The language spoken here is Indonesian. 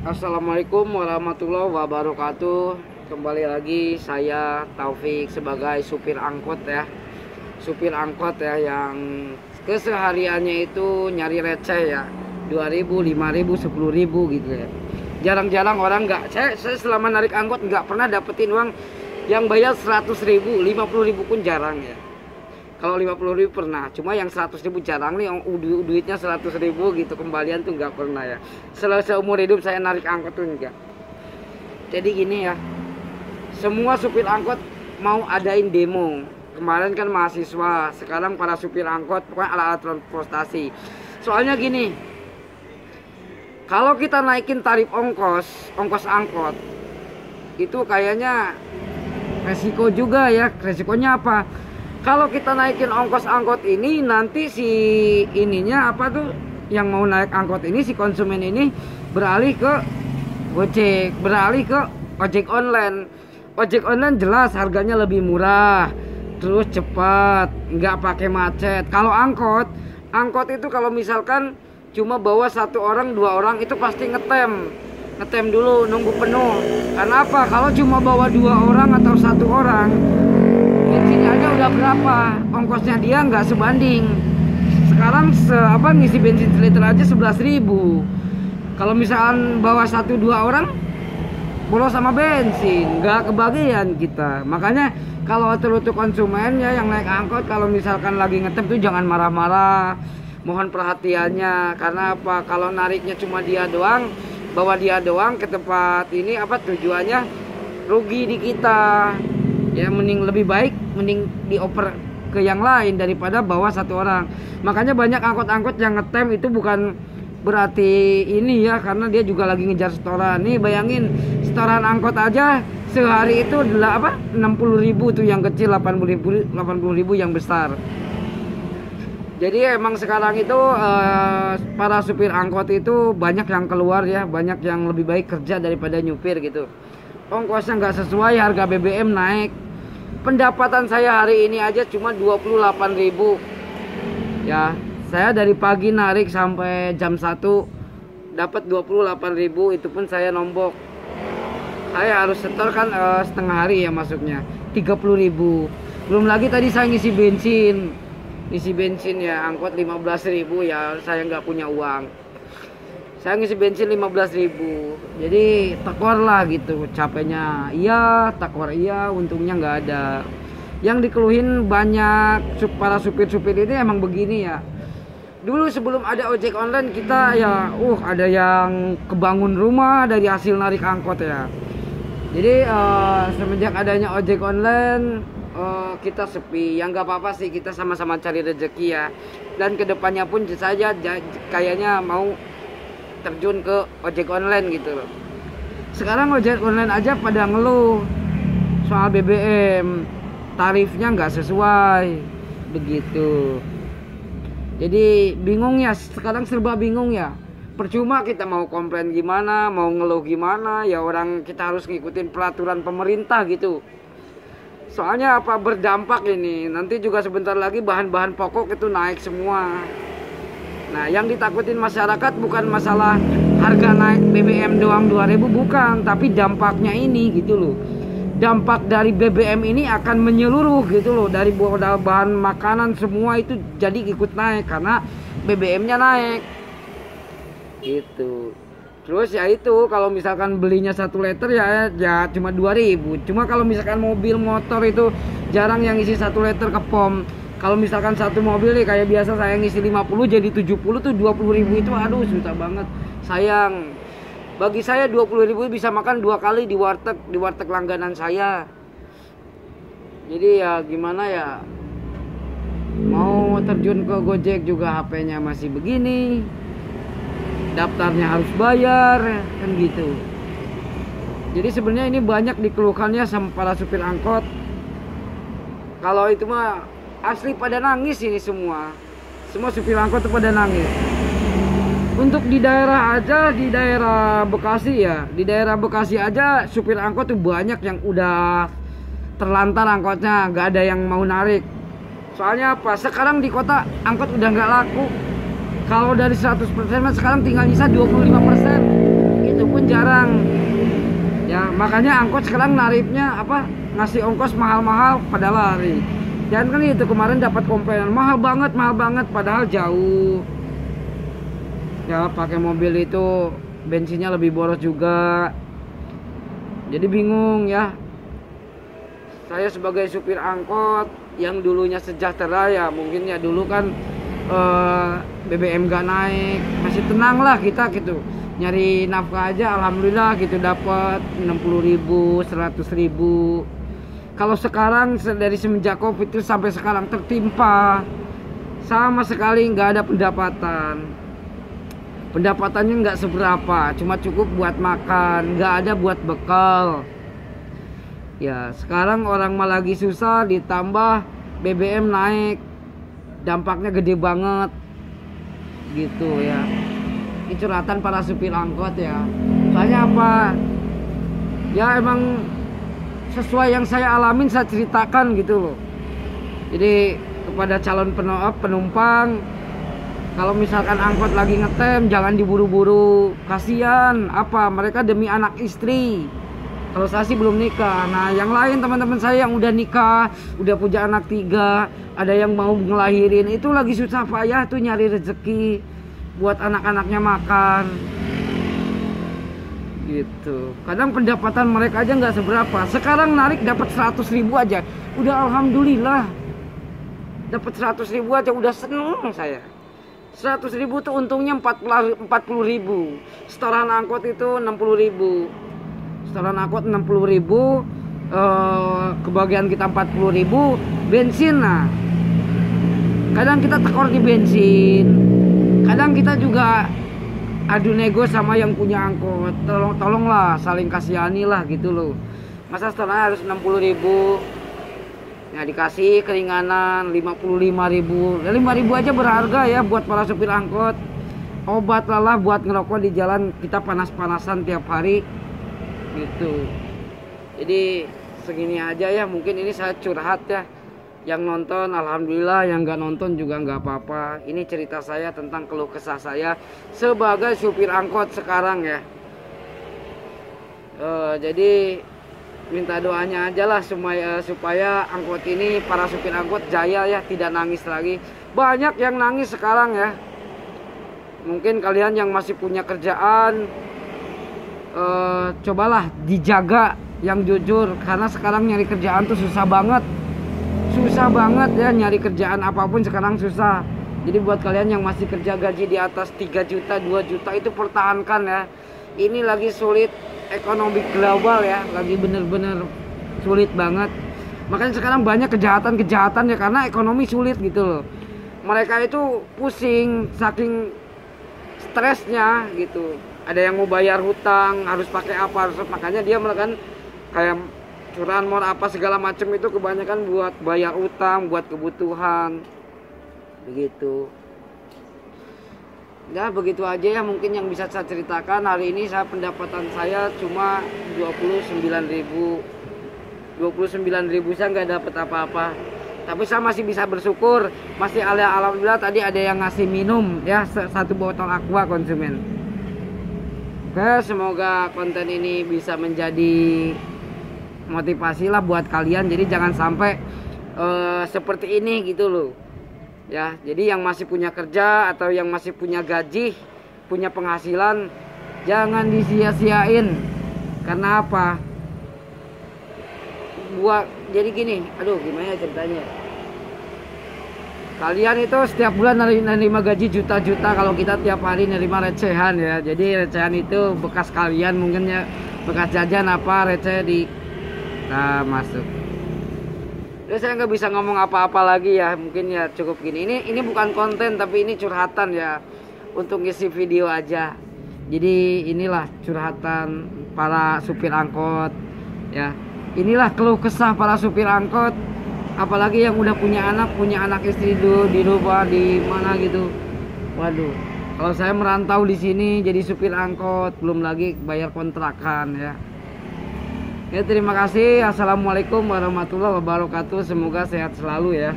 Assalamualaikum warahmatullahi wabarakatuh. Kembali lagi saya Taufik sebagai supir angkot ya. Supir angkot ya yang kesehariannya itu nyari receh ya. 2.000, 5.000, 10.000 gitu ya. Jarang-jarang orang saya selama narik angkot nggak pernah dapetin uang yang bayar 100.000, 50.000 pun jarang ya. Kalau 50.000 pernah, cuma yang 100.000 jarang nih, duitnya 100.000 gitu kembalian tuh nggak pernah ya. Seumur hidup saya narik angkot tuh enggak. Jadi gini ya, semua supir angkot mau adain demo. Kemarin kan mahasiswa, sekarang para supir angkot, pokoknya alat-alat transportasi. Soalnya gini, kalau kita naikin tarif ongkos angkot, itu kayaknya resiko juga ya. Resikonya apa? Kalau kita naikin ongkos angkot ini, nanti si ininya apa tuh yang mau naik angkot ini, si konsumen ini beralih ke Gojek, beralih ke ojek online. Ojek online jelas harganya lebih murah, terus cepat, nggak pakai macet. Kalau angkot itu kalau misalkan cuma bawa satu orang, dua orang itu pasti ngetem dulu nunggu penuh. Karena apa? Kalau cuma bawa dua orang atau satu orang, bensinnya aja udah berapa, ongkosnya dia nggak sebanding. Sekarang ngisi bensin seliter aja 11.000. Kalau misalkan bawa satu dua orang, bolos sama bensin, nggak kebagian kita. Makanya kalau untuk konsumennya yang naik angkot, kalau misalkan lagi ngetem tuh jangan marah-marah, mohon perhatiannya. Karena apa? Kalau nariknya cuma dia doang, bawa dia doang ke tempat ini, tujuannya rugi di kita. Ya lebih baik dioper ke yang lain daripada bawa satu orang. Makanya banyak angkot-angkot yang ngetem itu bukan berarti ini ya, karena dia juga lagi ngejar setoran. Nih bayangin, setoran angkot aja sehari itu 60.000 tuh yang kecil, 80.000 yang besar. Jadi emang sekarang itu para supir angkot itu banyak yang keluar ya, banyak yang lebih baik kerja daripada nyupir gitu. Ongkosnya nggak sesuai, harga BBM naik. Pendapatan saya hari ini aja cuma 28.000 ya. Saya dari pagi narik sampai jam 1 dapat 28.000, itu pun saya nombok. Saya harus setor kan setengah hari ya masuknya 30.000. Belum lagi tadi saya ngisi bensin ya, angkot 15.000 ya, saya nggak punya uang. Saya ngisi bensin 15.000, jadi tekor lah gitu. Capeknya iya, tekor iya, untungnya nggak ada. Yang dikeluhin banyak para supir-supir ini emang begini ya. Dulu sebelum ada ojek online kita ya, ada yang kebangun rumah dari hasil narik angkot ya. Jadi semenjak adanya ojek online, kita sepi. Yang nggak apa-apa sih, kita sama-sama cari rezeki ya. Dan kedepannya pun saja kayaknya mau terjun ke ojek online gitu loh. Sekarang ojek online aja pada ngeluh soal BBM, tarifnya nggak sesuai begitu. Jadi bingung ya, sekarang serba bingung ya. Percuma kita mau komplain gimana, mau ngeluh gimana, ya orang kita harus ngikutin peraturan pemerintah gitu. Soalnya berdampak ini, nanti juga sebentar lagi bahan-bahan pokok itu naik semua. Nah, yang ditakutin masyarakat bukan masalah harga naik BBM doang 2.000, bukan, tapi dampaknya ini gitu loh. Dampak dari BBM ini akan menyeluruh gitu loh, dari bahan makanan semua itu jadi ikut naik karena BBM-nya naik. Gitu. Terus ya itu, kalau misalkan belinya 1 liter ya cuma 2.000. Cuma kalau misalkan mobil motor itu jarang yang isi 1 liter ke pom. Kalau misalkan satu mobil nih kayak biasa saya ngisi 50 jadi 70 tuh 20.000 itu aduh susah banget. Sayang. Bagi saya 20.000 bisa makan 2 kali di warteg langganan saya. Jadi ya gimana ya, mau terjun ke Gojek juga HP-nya masih begini, daftarnya harus bayar kan gitu. Jadi sebenarnya ini banyak dikeluhkannya sama para supir angkot. Kalau itu mah asli pada nangis ini semua supir angkot itu pada nangis. Untuk di daerah Bekasi ya, di daerah Bekasi aja supir angkot tuh banyak yang udah terlantar angkotnya, nggak ada yang mau narik. Soalnya apa? Sekarang di kota angkot udah nggak laku. Kalau dari 100% sekarang tinggal sisa 25%. Itu pun jarang. Ya makanya angkot sekarang naripnya apa, ngasih ongkos mahal-mahal pada lari. Dan kan itu kemarin dapat komplain mahal banget padahal jauh. Ya pakai mobil itu bensinnya lebih boros juga. Jadi bingung ya. Saya sebagai supir angkot yang dulunya sejahtera ya, mungkin ya dulu kan BBM gak naik, masih tenang lah kita gitu. Nyari nafkah aja alhamdulillah gitu dapat 60.000, 100.000. Kalau sekarang dari semenjak Covid itu sampai sekarang tertimpa, sama sekali nggak ada pendapatan. Pendapatannya nggak seberapa, cuma cukup buat makan, nggak ada buat bekal. Ya sekarang orang mah lagi susah, ditambah BBM naik, dampaknya gede banget gitu ya. Ini curhatan para supir angkot ya. Soalnya apa? Ya emang sesuai yang saya alamin saya ceritakan gitu loh. Jadi kepada calon penumpang, kalau misalkan angkot lagi ngetem jangan diburu-buru. Kasihan apa? Mereka demi anak istri. Kalau saya sih belum nikah. Nah yang lain teman-teman saya yang udah nikah, udah punya anak 3, ada yang mau ngelahirin, itu lagi susah payah tuh nyari rezeki buat anak-anaknya makan gitu. Kadang pendapatan mereka aja nggak seberapa. Sekarang narik dapat 100.000 aja udah alhamdulillah. Dapat 100.000 aja udah seneng saya. 100.000 tuh untungnya 40.000. Setoran angkot itu 60.000. Setoran angkot 60.000, kebagian kita 40.000 bensin. Nah kadang kita tekor di bensin, kadang kita juga adu nego sama yang punya angkot. Tolonglah saling kasihani lah gitu loh. Masa setoran harus 60.000, ya dikasih keringanan 55.000. 5.000 aja berharga ya buat para supir angkot. Obat lah buat ngerokok di jalan, kita panas-panasan tiap hari gitu. Jadi segini aja ya, mungkin ini saya curhat ya. Yang nonton alhamdulillah, yang nggak nonton juga nggak apa-apa. Ini cerita saya tentang keluh kesah saya sebagai supir angkot sekarang ya. Jadi minta doanya aja lah supaya angkot ini, para supir angkot jaya ya, tidak nangis lagi. Banyak yang nangis sekarang ya. Mungkin kalian yang masih punya kerjaan, cobalah dijaga yang jujur, karena sekarang nyari kerjaan tuh susah banget ya, nyari kerjaan apapun sekarang susah. Jadi buat kalian yang masih kerja gaji di atas 3 juta 2 juta itu pertahankan ya. Ini lagi sulit, ekonomi global ya, lagi bener-bener sulit banget. Makanya sekarang banyak kejahatan ya, karena ekonomi sulit gitu loh. Mereka itu pusing saking stresnya gitu. Ada yang mau bayar hutang, harus pakai apa, makanya dia melakukan kayak curahan mor apa segala macam itu kebanyakan buat bayar utang, buat kebutuhan begitu. Ya begitu aja ya mungkin yang bisa saya ceritakan hari ini. Pendapatan saya cuma 29.000. 29.000 saya nggak dapat apa-apa, tapi saya masih bisa bersyukur, masih alhamdulillah tadi ada yang ngasih minum ya, 1 botol aqua konsumen. Oke, semoga konten ini bisa menjadi motivasi lah buat kalian. Jadi jangan sampai seperti ini gitu loh ya. Jadi yang masih punya kerja atau yang masih punya gaji, punya penghasilan, jangan disia-siain. Karena apa? Jadi gini, aduh gimana ceritanya, kalian itu setiap bulan nerima gaji juta-juta, kalau kita tiap hari nerima recehan ya. Jadi recehan itu bekas kalian mungkin ya, bekas jajan apa receh di masuk. Terus saya nggak bisa ngomong apa-apa lagi ya, mungkin ya cukup gini. Ini bukan konten tapi ini curhatan ya, untuk ngisi video aja. Jadi inilah curhatan para supir angkot ya. Inilah keluh kesah para supir angkot, apalagi yang udah punya anak istri dulu di rumah di mana gitu. Waduh, kalau saya merantau di sini jadi supir angkot, belum lagi bayar kontrakan ya. Ya terima kasih. Assalamualaikum warahmatullahi wabarakatuh. Semoga sehat selalu ya.